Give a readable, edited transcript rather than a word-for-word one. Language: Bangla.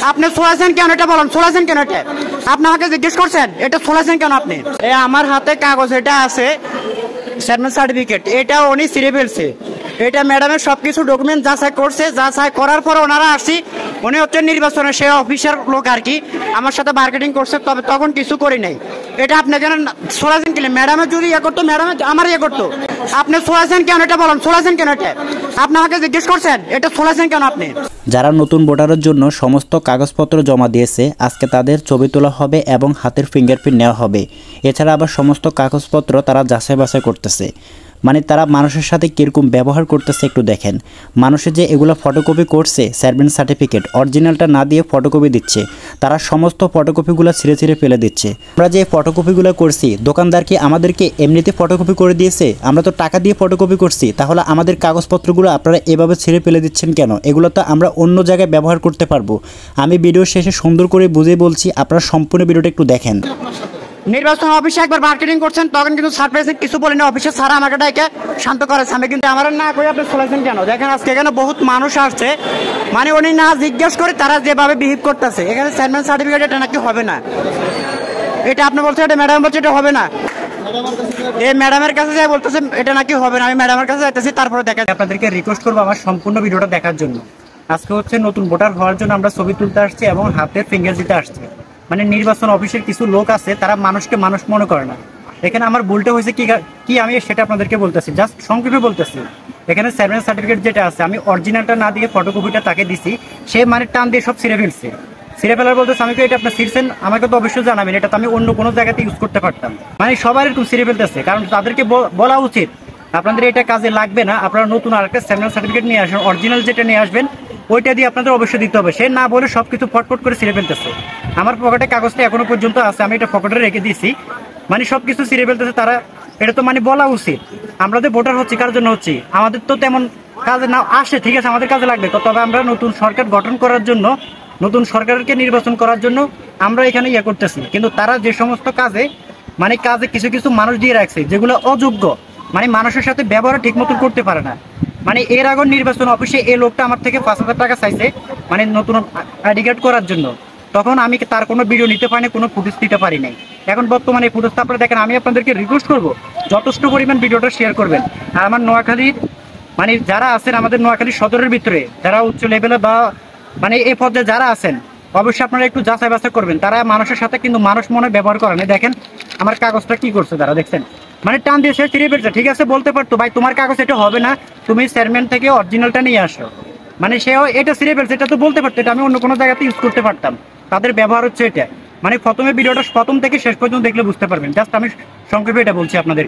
আপনি চলেছেন কেন এটা বলেন, চলেছেন কেন এটা আপনি আমাকে জিজ্ঞেস করছেন, এটা চলেছেন কেন আপনি? আমার হাতে কাগজ এটা আছে, চেয়ারম্যান সার্টিফিকেট, এটা উনি ছিঁড়ে ফেলছে। এটা ম্যাডামের সবকিছু ডকুমেন্ট যাচাই করছে, যাচাই করার পর ওনারা আসছি, উনি হচ্ছে নির্বাচনের সে অফিসার লোক আর কি, আমার সাথে মার্কেটিং করছে, তবে তখন কিছু করি নাই। এটা আপনি কেন চলেছেন কেন? ম্যাডামের যদি ইয়ে করতো, ম্যাডামের আমার ইয়ে করতো, আপনি চলেছেন কেন এটা বলেন, চলেছেন কেন এটা আপনি আমাকে জিজ্ঞেস করছেন, এটা চলেছেন কেন আপনি? যারা নতুন ভোটারের জন্য সমস্ত কাগজপত্র জমা দিয়েছে, আজকে তাদের ছবি তোলা হবে এবং হাতের ফিঙ্গারপ্রিন্ট নেওয়া হবে। এছাড়া আবার সমস্ত কাগজপত্র তারা যাচাই বাছাই করতেছে। মানে তারা মানুষের সাথে কীরকম ব্যবহার করতেছে একটু দেখেন। মানুষের যে এগুলো ফটোকপি করছে, চেয়ারম্যান সার্টিফিকেট অরিজিনালটা না দিয়ে ফটোকপি দিচ্ছে, তারা সমস্ত ফটোকপিগুলো ছিঁড়ে ছিঁড়ে ফেলে দিচ্ছে। আমরা যে ফটোকপিগুলো করছি, দোকানদার কি আমাদেরকে এমনিতে ফটোকপি করে দিয়েছে? আমরা তো টাকা দিয়ে ফটোকপি করছি, তাহলে আমাদের কাগজপত্রগুলো আপনারা এভাবে ছিঁড়ে ফেলে দিচ্ছেন কেন? এগুলো তো আমরা অন্য জায়গায় ব্যবহার করতে পারবো। আমি ভিডিও শেষে সুন্দর করে বুঝিয়ে বলছি, আপনারা সম্পূর্ণ ভিডিওটা একটু দেখেন। নির্বাচন অফিসে একবার মার্কেটিং করছেন, তখন কিন্তু সারপ্রাইজ কিছু বলেন, অফিসে সারা আমাকে ডাকে শান্ত করেছে। আমি কিন্তু আমার না করে আপনি চলেছেন কেন? দেখেন আজকে এখানে বহুত মানুষ আসছে, মানে উনি না জিজ্ঞেস করে তারা যেভাবে বিহেভ করতেছে। এখানে চেয়ারম্যান সার্টিফিকেট এটা নাকি হবে না, এটা আপনি বলছেন, এটা ম্যাডাম বলছে এটা হবে না। এই ম্যাডামের কাছে যাই বলতেছে এটা নাকি হবে না। আমি ম্যাডামের কাছে যাইতেছি, তারপরে দেখা আপনাদেরকে রিকোয়েস্ট করবো আমার সম্পূর্ণ ভিডিওটা দেখার জন্য। আজকে হচ্ছে নতুন ভোটার হওয়ার জন্য আমরা ছবি তুলতে আসছি এবং হাতের ফিঙ্গার দিতে আসছি। মানে নির্বাচন অফিসের কিছু লোক আছে, তারা মানুষকে মানুষ মনে করে না। এখানে আমার ভুলটা হয়েছে কি আমি সেটা আপনাদেরকে বলতেছি, জাস্ট সংক্ষেপে বলতেছি। এখানে চেয়ারম্যান সার্টিফিকেট যেটা আছে, আমি অরিজিনালটা না দিয়ে ফটোকপিটা তাকে দিছি, সে মানে টান দিয়ে সব ছিঁড়ে ফেলছে। ছিঁড়ে ফেলার বলতেছে, আমি তো এটা আপনার ছিঁড়ছেন, আমাকে তো অবশ্যই জানাবেন, এটা তো আমি অন্য কোনো জায়গাতে ইউজ করতে পারতাম। মানে সবার একটু ছিঁড়ে ফেলতেছে, কারণ তাদেরকে বলা উচিত আপনাদের এটা কাজে লাগবে না, আপনারা নতুন আরেকটা চেয়ারম্যান সার্টিফিকেট নিয়ে আসবেন, অরিজিনাল যেটা নিয়ে আসবেন ওইটা দিয়ে আপনাদের অবশ্যই দিতে হবে। সে না বলে সবকিছু ফটফট করে ছিঁড়ে ফেলতেছে। আমার পকেটে কাগজটা এখনো পর্যন্ত আছে, আমি এটা পকেটে রেখে দিয়েছি। মানে সবকিছু ছিঁড়ে ফেলতেছে তারা, এটা তো মানে বলা উচিত। আমরা যে ভোটার হচ্ছি কার জন্য হচ্ছি? আমাদের তো তেমন কাজে না আসে, ঠিক আছে আমাদের কাজে লাগবে, তবে আমরা নতুন সরকার গঠন করার জন্য, নতুন সরকারকে নির্বাচন করার জন্য আমরা এখানে ইয়ে করতেছি। কিন্তু তারা যে সমস্ত কাজে মানে কাজে কিছু কিছু মানুষ দিয়ে রাখছে যেগুলো অযোগ্য, মানে মানুষের সাথে ব্যবহার ঠিক মতন করতে পারে না। মানে এর আগে নির্বাচন অফিসে এই লোকটা আমার থেকে 5,000 টাকা চাইছে, মানে নতুন আইডি কার্ড করার জন্য। তখন আমি তার কোনো ভিডিও নিতে পারি না, কোনো ফুটেজ দিতে পারি নাই। এখন বর্তমানে এই ফুটেজটা আপনারা দেখেন। আমি আপনাদেরকে রিকোয়েস্ট করবো যথেষ্ট পরিমাণ ভিডিওটা শেয়ার করবেন। আর আমার নোয়াখালীর মানে যারা আছেন, আমাদের নোয়াখালী সদরের ভিতরে যারা উচ্চ লেভেলে বা মানে এই পর্যায়ে যারা আছেন, অবশ্যই আপনারা একটু যাচাই বাছাই করবেন। তারা মানুষের সাথে কিন্তু মানুষ মনে ব্যবহার করে না। দেখেন আমার কাগজটা কি করছে তারা, দেখছেন মানে টান দিয়ে সে ছিঁড়ে ফেলছে। ঠিক আছে বলতে পারতো, ভাই তোমার কাগজ এটা হবে না, তুমি চেয়ারম্যান থেকে অরিজিনালটা নিয়ে আসো। মানে সেও এটা ছিঁড়ে ফেলছে, এটা তো বলতে পারতো, এটা আমি অন্য কোনো জায়গাতে ইউজ করতে পারতাম। তাদের ব্যবহার হচ্ছে এটা। মানে প্রথমে ভিডিওটা প্রথম থেকে শেষ পর্যন্ত দেখলে বুঝতে পারবেন। জাস্ট আমি সংক্ষেপে এটা বলছি আপনাদের।